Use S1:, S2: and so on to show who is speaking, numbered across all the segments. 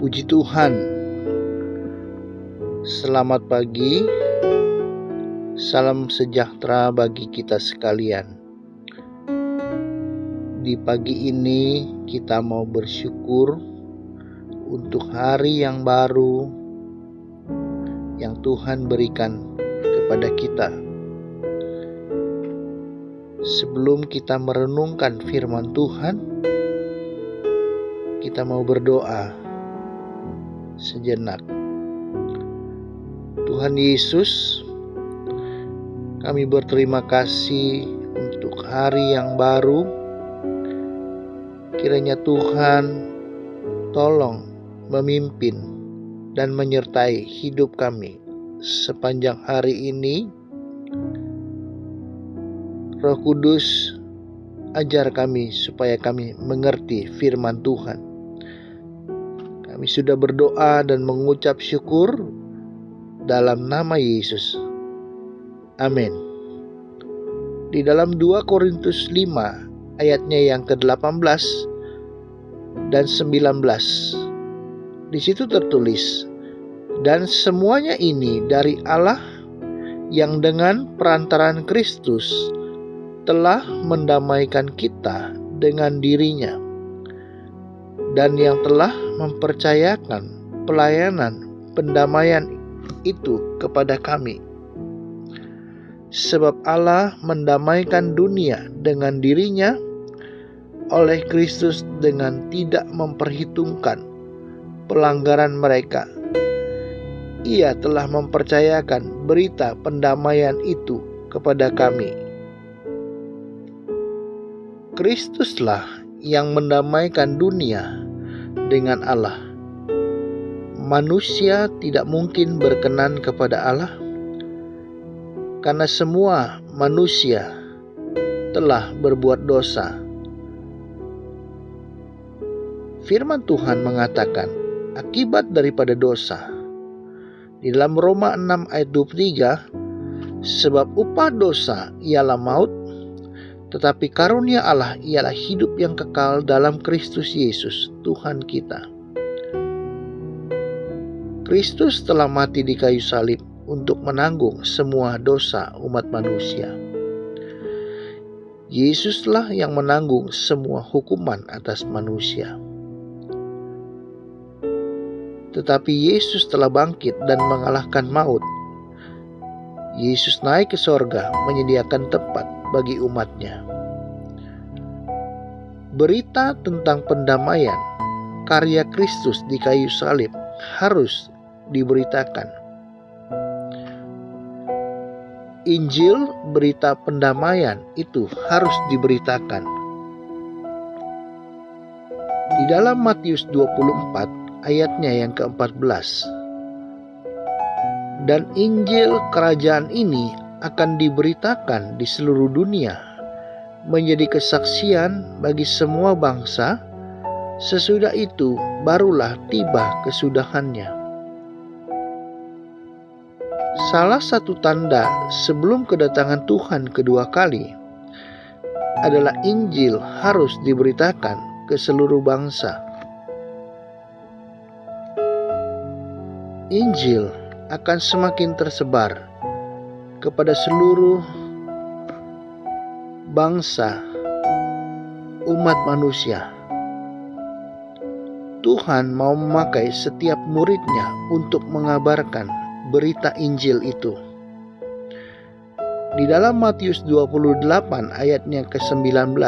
S1: Puji Tuhan, selamat pagi, salam sejahtera bagi kita sekalian. Di pagi ini kita mau bersyukur untuk hari yang baru yang Tuhan berikan kepada kita. Sebelum kita merenungkan firman Tuhan, kita mau berdoa sejenak. Tuhan Yesus, kami berterima kasih untuk hari yang baru. Kiranya Tuhan tolong memimpin dan menyertai hidup kami sepanjang hari ini. Roh Kudus, ajar kami supaya kami mengerti firman Tuhan. Kami sudah berdoa dan mengucap syukur dalam nama Yesus. Amin. Di dalam 2 Korintus 5 ayatnya yang ke-18 dan 19. Di situ tertulis, dan semuanya ini dari Allah yang dengan perantaraan Kristus telah mendamaikan kita dengan dirinya, dan yang telah mempercayakan pelayanan pendamaian itu kepada kami. Sebab Allah mendamaikan dunia dengan dirinya oleh Kristus dengan tidak memperhitungkan pelanggaran mereka. Ia telah mempercayakan berita pendamaian itu kepada kami. Kristuslah yang mendamaikan dunia dengan Allah. Manusia tidak mungkin berkenan kepada Allah karena semua manusia telah berbuat dosa. Firman Tuhan mengatakan akibat daripada dosa di dalam Roma 6 ayat 23, sebab upah dosa ialah maut, tetapi karunia Allah ialah hidup yang kekal dalam Kristus Yesus, Tuhan kita. Kristus telah mati di kayu salib untuk menanggung semua dosa umat manusia. Yesuslah yang menanggung semua hukuman atas manusia. Tetapi Yesus telah bangkit dan mengalahkan maut. Yesus naik ke sorga menyediakan tempat bagi umatnya. Berita tentang pendamaian karya Kristus di kayu salib harus diberitakan. Injil, berita pendamaian itu harus diberitakan. Di dalam Matius 24 ayatnya yang ke-14, dan Injil kerajaan ini akan diberitakan di seluruh dunia menjadi kesaksian bagi semua bangsa, sesudah itu barulah tiba kesudahannya. Salah satu tanda sebelum kedatangan Tuhan kedua kali adalah Injil harus diberitakan ke seluruh bangsa. Injil akan semakin tersebar kepada seluruh bangsa umat manusia. Tuhan mau memakai setiap muridnya untuk mengabarkan berita Injil itu. Di dalam Matius 28 ayatnya ke-19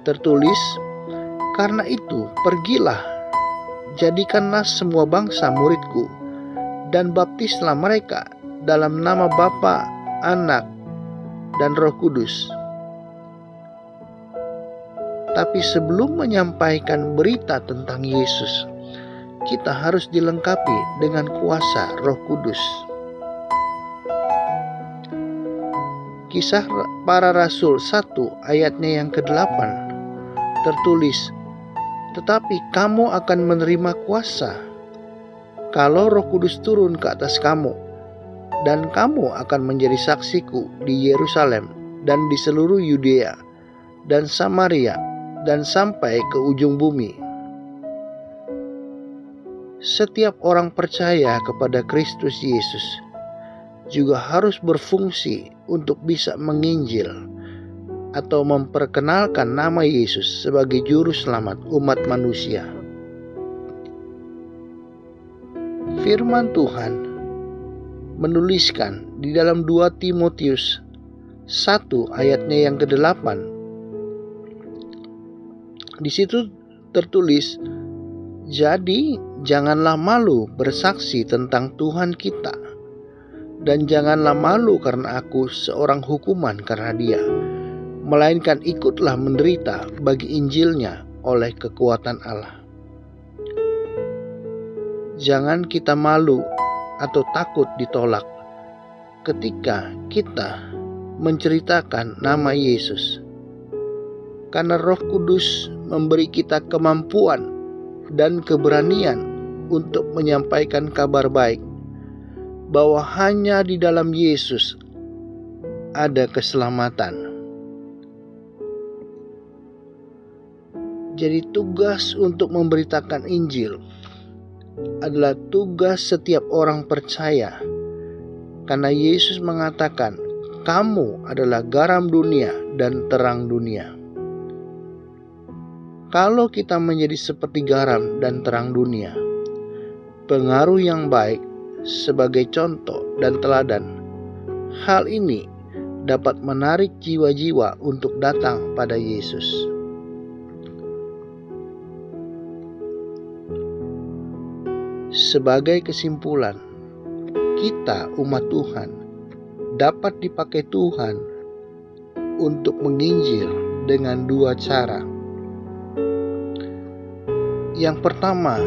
S1: tertulis, karena itu pergilah, jadikanlah semua bangsa muridku, dan baptislah mereka dalam nama Bapa, Anak, dan Roh Kudus. Tapi sebelum menyampaikan berita tentang Yesus, kita harus dilengkapi dengan kuasa Roh Kudus. Kisah Para Rasul 1 ayatnya yang ke-8 tertulis, tetapi kamu akan menerima kuasa kalau Roh Kudus turun ke atas kamu, dan kamu akan menjadi saksiku di Yerusalem dan di seluruh Yudea dan Samaria dan sampai ke ujung bumi. setiap orang percaya kepada Kristus Yesus juga harus berfungsi untuk bisa menginjil atau memperkenalkan nama Yesus sebagai juru selamat umat manusia. Firman Tuhan menuliskan di dalam 2 Timotius 1 ayatnya yang ke-8. Di situ tertulis, "Jadi janganlah malu bersaksi tentang Tuhan kita, dan janganlah malu karena aku seorang hukuman karena Dia, melainkan ikutlah menderita bagi Injilnya oleh kekuatan Allah." Jangan kita malu atau takut ditolak ketika kita menceritakan nama Yesus, karena Roh Kudus memberi kita kemampuan dan keberanian untuk menyampaikan kabar baik bahwa hanya di dalam Yesus ada keselamatan. Jadi tugas untuk memberitakan Injil adalah tugas setiap orang percaya, karena Yesus mengatakan, "Kamu adalah garam dunia dan terang dunia." Kalau kita menjadi seperti garam dan terang dunia, pengaruh yang baik sebagai contoh dan teladan, hal ini dapat menarik jiwa-jiwa untuk datang pada Yesus. Sebagai kesimpulan, kita umat Tuhan dapat dipakai Tuhan untuk menginjil dengan 2 cara. Yang pertama,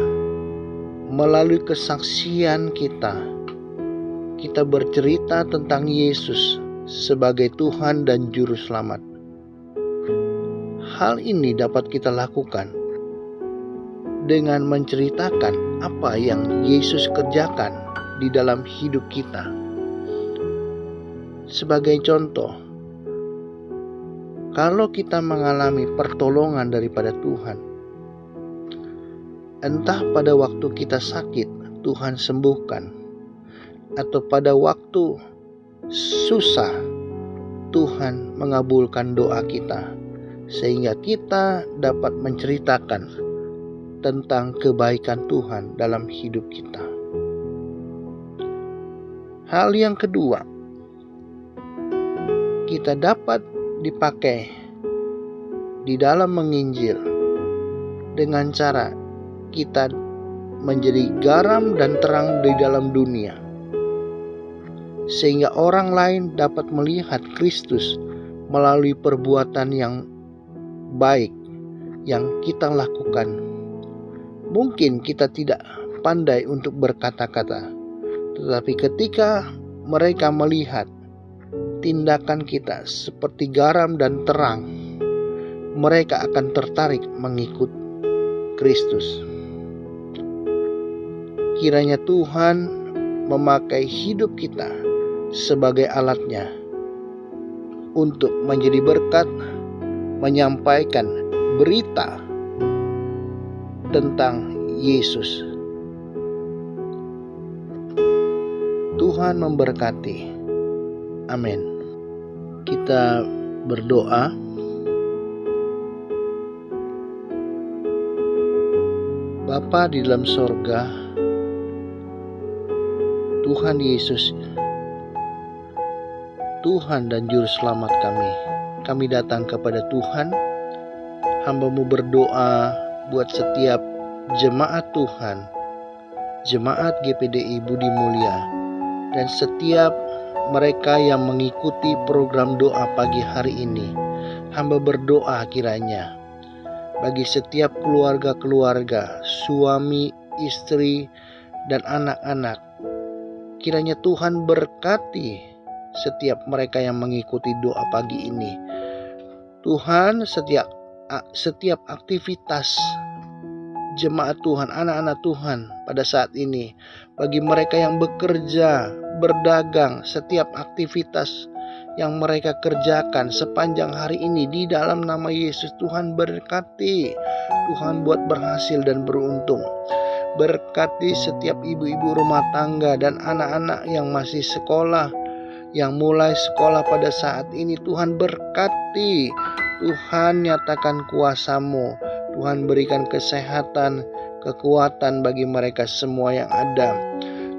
S1: melalui kesaksian kita bercerita tentang Yesus sebagai Tuhan dan Juru Selamat. Hal ini dapat kita lakukan dengan menceritakan apa yang Yesus kerjakan di dalam hidup kita. Sebagai contoh, kalau kita mengalami pertolongan daripada Tuhan, entah pada waktu kita sakit Tuhan sembuhkan, atau pada waktu susah Tuhan mengabulkan doa kita, sehingga kita dapat menceritakan tentang kebaikan Tuhan dalam hidup kita. Hal yang kedua, kita dapat dipakai di dalam menginjil dengan cara kita menjadi garam dan terang di dalam dunia, sehingga orang lain dapat melihat Kristus melalui perbuatan yang baik yang kita lakukan. Mungkin kita tidak pandai untuk berkata-kata, tetapi ketika mereka melihat tindakan kita seperti garam dan terang, mereka akan tertarik mengikut Kristus. Kiranya Tuhan memakai hidup kita sebagai alatnya untuk menjadi berkat, menyampaikan berita tentang Yesus. Tuhan memberkati. Amin. Kita berdoa. Bapa di dalam sorga, Tuhan Yesus, Tuhan dan Juru Selamat kami datang kepada Tuhan. Hamba-Mu berdoa buat setiap jemaat Tuhan, jemaat GPDI Budi Mulia, dan setiap mereka yang mengikuti program doa pagi hari ini. Hamba berdoa kiranya bagi setiap keluarga-keluarga, suami, istri, dan anak-anak, kiranya Tuhan berkati setiap mereka yang mengikuti doa pagi ini. Tuhan, setiap aktivitas jemaat Tuhan, anak-anak Tuhan pada saat ini, bagi mereka yang bekerja, berdagang, setiap aktivitas yang mereka kerjakan sepanjang hari ini, di dalam nama Yesus Tuhan berkati, Tuhan buat berhasil dan beruntung. Berkati setiap ibu-ibu rumah tangga dan anak-anak yang masih sekolah, yang mulai sekolah pada saat ini. Tuhan berkati, Tuhan nyatakan kuasa-Mu, Tuhan berikan kesehatan, kekuatan bagi mereka semua yang ada.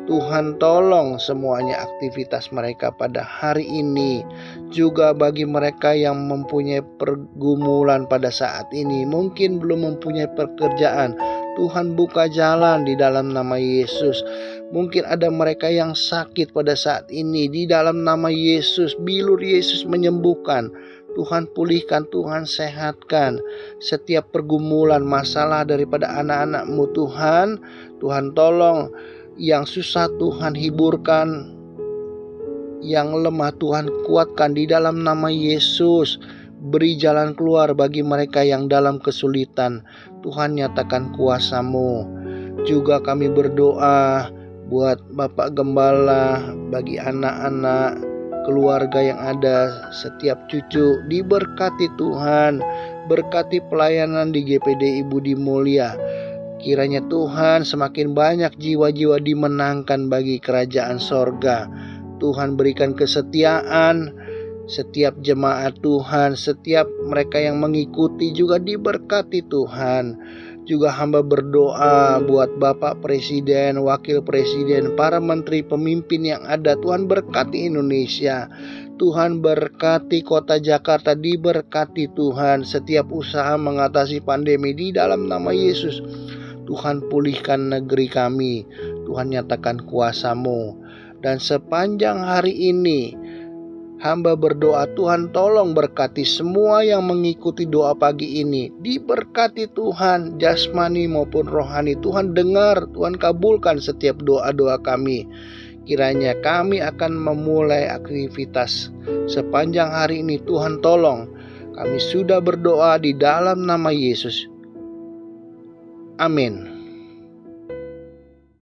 S1: Tuhan tolong semuanya aktivitas mereka pada hari ini. Juga bagi mereka yang mempunyai pergumulan pada saat ini, mungkin belum mempunyai pekerjaan, Tuhan buka jalan di dalam nama Yesus. Mungkin ada mereka yang sakit pada saat ini, di dalam nama Yesus, bilur Yesus menyembuhkan. Tuhan pulihkan, Tuhan sehatkan setiap pergumulan masalah daripada anak-anak-Mu Tuhan. Tuhan tolong yang susah Tuhan hiburkan, yang lemah Tuhan kuatkan di dalam nama Yesus. Beri jalan keluar bagi mereka yang dalam kesulitan. Tuhan nyatakan kuasa-Mu. Juga kami berdoa buat Bapak Gembala, bagi anak-anak, keluarga yang ada, setiap cucu diberkati Tuhan. Berkati pelayanan di GPD Ibu di Mulia. Kiranya Tuhan semakin banyak jiwa-jiwa dimenangkan bagi kerajaan sorga. Tuhan berikan kesetiaan setiap jemaat Tuhan, setiap mereka yang mengikuti juga diberkati Tuhan. Juga hamba berdoa buat Bapak Presiden, Wakil Presiden, para menteri pemimpin yang ada. Tuhan berkati Indonesia. Tuhan berkati kota Jakarta, diberkati Tuhan. Setiap usaha mengatasi pandemi di dalam nama Yesus. Tuhan pulihkan negeri kami. Tuhan nyatakan kuasa-Mu. Dan sepanjang hari ini hamba berdoa, Tuhan tolong berkati semua yang mengikuti doa pagi ini. Diberkati Tuhan, jasmani maupun rohani. Tuhan dengar, Tuhan kabulkan setiap doa-doa kami. Kiranya kami akan memulai aktivitas sepanjang hari ini. Tuhan tolong. Kami sudah berdoa di dalam nama Yesus. Amin.